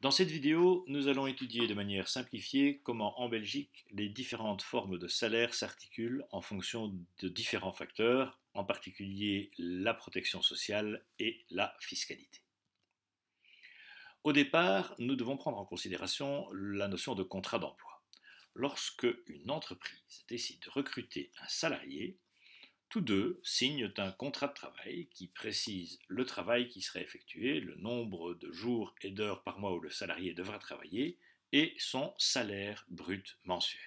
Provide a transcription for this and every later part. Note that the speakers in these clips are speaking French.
Dans cette vidéo, nous allons étudier de manière simplifiée comment en Belgique les différentes formes de salaire s'articulent en fonction de différents facteurs, en particulier la protection sociale et la fiscalité. Au départ, nous devons prendre en considération la notion de contrat d'emploi. Lorsque une entreprise décide de recruter un salarié, tous deux signent un contrat de travail qui précise le travail qui serait effectué, le nombre de jours et d'heures par mois où le salarié devra travailler et son salaire brut mensuel.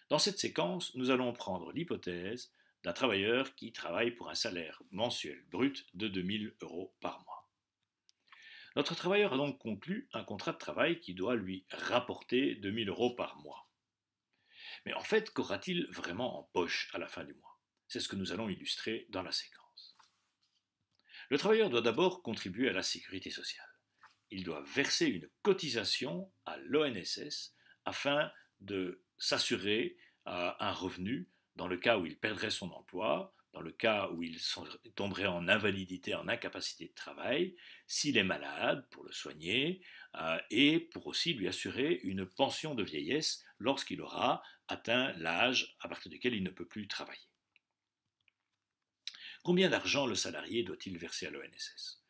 Dans cette séquence, nous allons prendre l'hypothèse d'un travailleur qui travaille pour un salaire mensuel brut de 2000 euros par mois. Notre travailleur a donc conclu un contrat de travail qui doit lui rapporter 2000 euros par mois. Mais en fait, qu'aura-t-il vraiment en poche à la fin du mois? C'est ce que nous allons illustrer dans la séquence. Le travailleur doit d'abord contribuer à la sécurité sociale. Il doit verser une cotisation à l'ONSS afin de s'assurer un revenu dans le cas où il perdrait son emploi, dans le cas où il tomberait en invalidité, en incapacité de travail, s'il est malade, pour le soigner, et pour aussi lui assurer une pension de vieillesse lorsqu'il aura atteint l'âge à partir duquel il ne peut plus travailler. Combien d'argent le salarié doit-il verser à l'ONSS?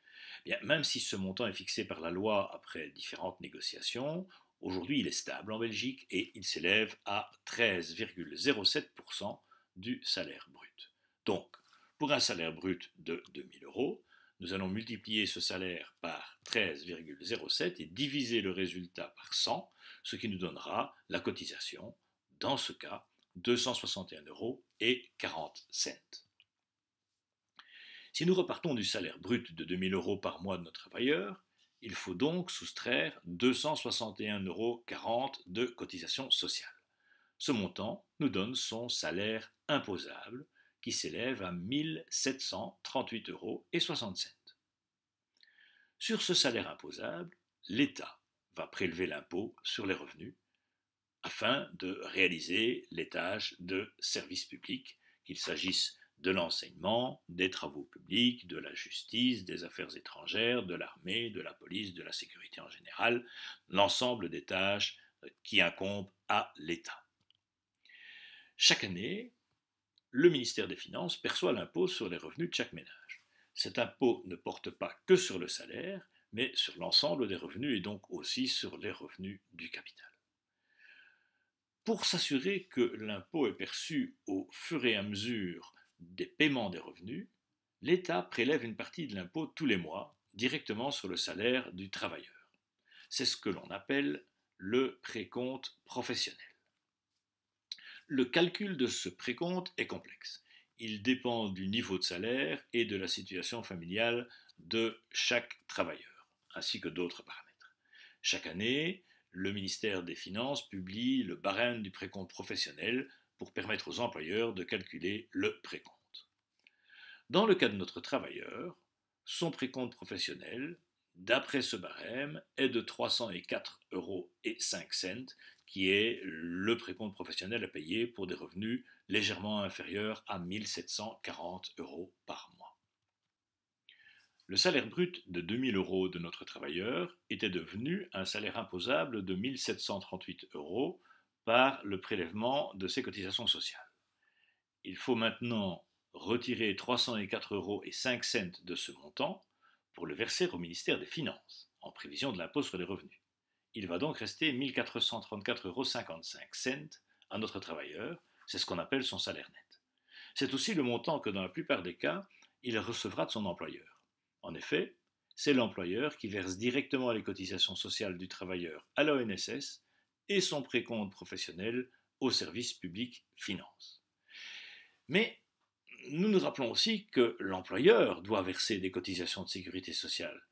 Bien, même si ce montant est fixé par la loi après différentes négociations, aujourd'hui il est stable en Belgique et il s'élève à 13,07% du salaire brut. Donc, pour un salaire brut de 2000 euros, nous allons multiplier ce salaire par 13,07 et diviser le résultat par 100, ce qui nous donnera la cotisation, dans ce cas, 261 euros et 40 cents. Si nous repartons du salaire brut de 2000 euros par mois de notre travailleur, il faut donc soustraire 261,40 euros de cotisation sociale. Ce montant nous donne son salaire imposable qui s'élève à 1738,60 euros. Sur ce salaire imposable, l'État va prélever l'impôt sur les revenus afin de réaliser les tâches de service public, qu'il s'agisse de l'enseignement, des travaux publics, de la justice, des affaires étrangères, de l'armée, de la police, de la sécurité en général, l'ensemble des tâches qui incombent à l'État. Chaque année, le ministère des Finances perçoit l'impôt sur les revenus de chaque ménage. Cet impôt ne porte pas que sur le salaire, mais sur l'ensemble des revenus et donc aussi sur les revenus du capital. Pour s'assurer que l'impôt est perçu au fur et à mesure des paiements des revenus, l'État prélève une partie de l'impôt tous les mois directement sur le salaire du travailleur. C'est ce que l'on appelle le précompte professionnel. Le calcul de ce précompte est complexe. Il dépend du niveau de salaire et de la situation familiale de chaque travailleur, ainsi que d'autres paramètres. Chaque année, le ministère des Finances publie le barème du précompte professionnel pour permettre aux employeurs de calculer le précompte. Dans le cas de notre travailleur, son précompte professionnel, d'après ce barème, est de 304,05 euros, qui est le précompte professionnel à payer pour des revenus légèrement inférieurs à 1740 euros par mois. Le salaire brut de 2000 euros de notre travailleur était devenu un salaire imposable de 1738 euros par le prélèvement de ses cotisations sociales. Il faut maintenant retirer 304,05 euros de ce montant pour le verser au ministère des Finances, en prévision de l'impôt sur les revenus. Il va donc rester 1434,55 euros à notre travailleur, c'est ce qu'on appelle son salaire net. C'est aussi le montant que dans la plupart des cas, il recevra de son employeur. En effet, c'est l'employeur qui verse directement les cotisations sociales du travailleur à l'ONSS et son précompte professionnel au service public finance. Mais nous nous rappelons aussi que l'employeur doit verser des cotisations de sécurité sociale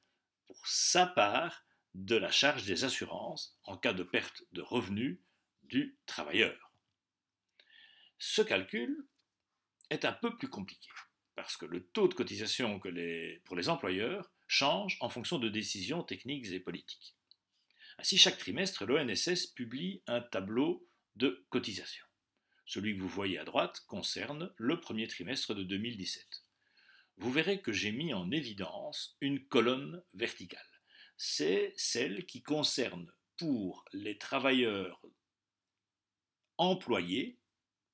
pour sa part de la charge des assurances en cas de perte de revenus du travailleur. Ce calcul est un peu plus compliqué parce que le taux de cotisation pour les employeurs change en fonction de décisions techniques et politiques. Ainsi, chaque trimestre, l'ONSS publie un tableau de cotisation. Celui que vous voyez à droite concerne le premier trimestre de 2017. Vous verrez que j'ai mis en évidence une colonne verticale. c'est celle qui concerne pour les travailleurs employés,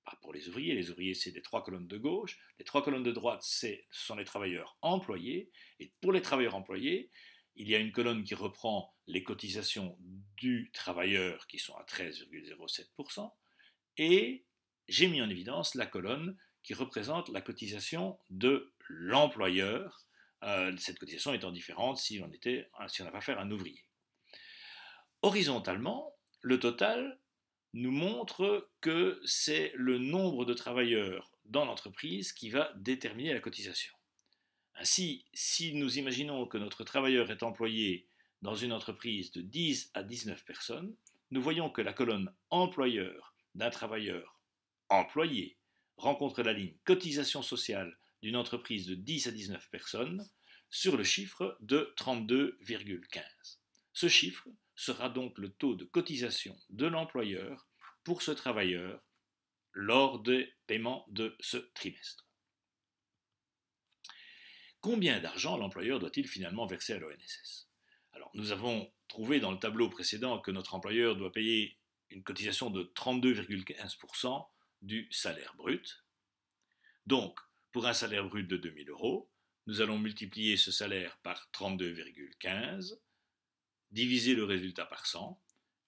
pas pour les ouvriers c'est les 3 colonnes de gauche, les 3 colonnes de droite ce sont les travailleurs employés, et pour les travailleurs employés, il y a une colonne qui reprend les cotisations du travailleur qui sont à 13,07%, et j'ai mis en évidence la colonne qui représente la cotisation de l'employeur, cette cotisation étant différente si on avait affaire à un ouvrier. Horizontalement, le total nous montre que c'est le nombre de travailleurs dans l'entreprise qui va déterminer la cotisation. Ainsi, si nous imaginons que notre travailleur est employé dans une entreprise de 10 à 19 personnes, nous voyons que la colonne employeur d'un travailleur employé rencontre la ligne cotisation sociale d'une entreprise de 10 à 19 personnes sur le chiffre de 32,15. Ce chiffre sera donc le taux de cotisation de l'employeur pour ce travailleur lors des paiements de ce trimestre. Combien d'argent l'employeur doit-il finalement verser à l'ONSS? Alors, nous avons trouvé dans le tableau précédent que notre employeur doit payer une cotisation de 32,15% du salaire brut. Donc, pour un salaire brut de 2000 euros, nous allons multiplier ce salaire par 32,15, diviser le résultat par 100,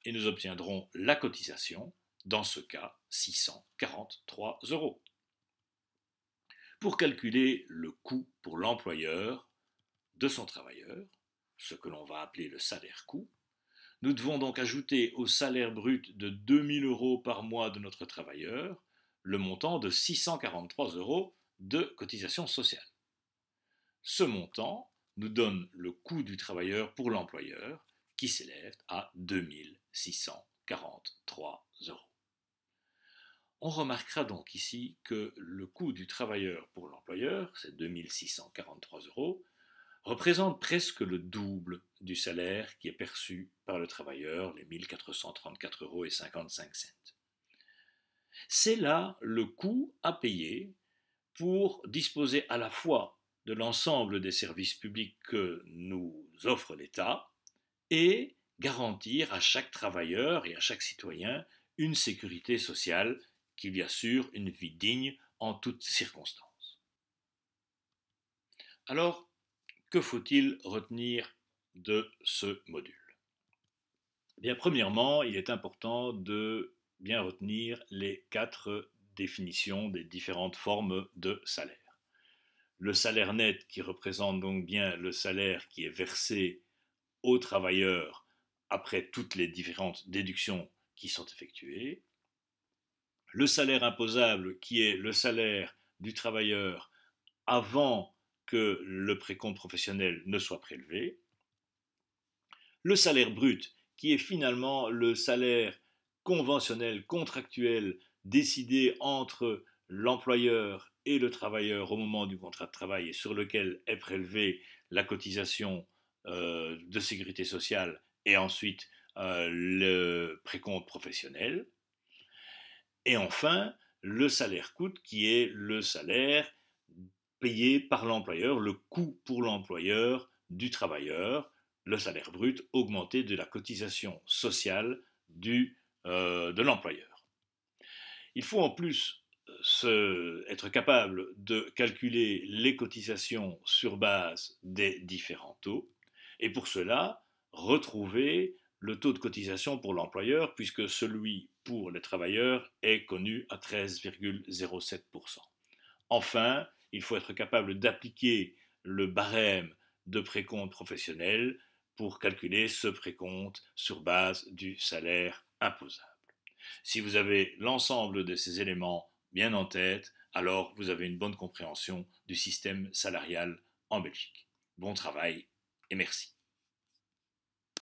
et nous obtiendrons la cotisation, dans ce cas 643 euros. Pour calculer le coût pour l'employeur de son travailleur, ce que l'on va appeler le salaire coût, nous devons donc ajouter au salaire brut de 2000 euros par mois de notre travailleur le montant de 643 euros de cotisation sociale. Ce montant nous donne le coût du travailleur pour l'employeur qui s'élève à 2643 euros. On remarquera donc ici que le coût du travailleur pour l'employeur, c'est 2643 euros, représente presque le double du salaire qui est perçu par le travailleur, les 1434,55 euros. C'est là le coût à payer pour disposer à la fois de l'ensemble des services publics que nous offre l'État et garantir à chaque travailleur et à chaque citoyen une sécurité sociale qui lui assure une vie digne en toutes circonstances. Alors, que faut-il retenir de ce module? Bien, premièrement, il est important de bien retenir les 4 définitions des différentes formes de salaire. Le salaire net qui représente donc bien le salaire qui est versé aux travailleurs après toutes les différentes déductions qui sont effectuées. Le salaire imposable qui est le salaire du travailleur avant que le précompte professionnel ne soit prélevé. Le salaire brut qui est finalement le salaire conventionnel, contractuel, décidé entre l'employeur et le travailleur au moment du contrat de travail et sur lequel est prélevée la cotisation de sécurité sociale et ensuite le précompte professionnel. Et enfin, le salaire coût qui est le salaire payé par l'employeur, le coût pour l'employeur du travailleur, le salaire brut augmenté de la cotisation sociale de l'employeur. Il faut en plus être capable de calculer les cotisations sur base des différents taux, et pour cela, retrouver le taux de cotisation pour l'employeur, puisque celui pour les travailleurs est connu à 13,07%. Enfin, il faut être capable d'appliquer le barème de précompte professionnel pour calculer ce précompte sur base du salaire imposable. Si vous avez l'ensemble de ces éléments bien en tête, alors vous avez une bonne compréhension du système salarial en Belgique. Bon travail et merci.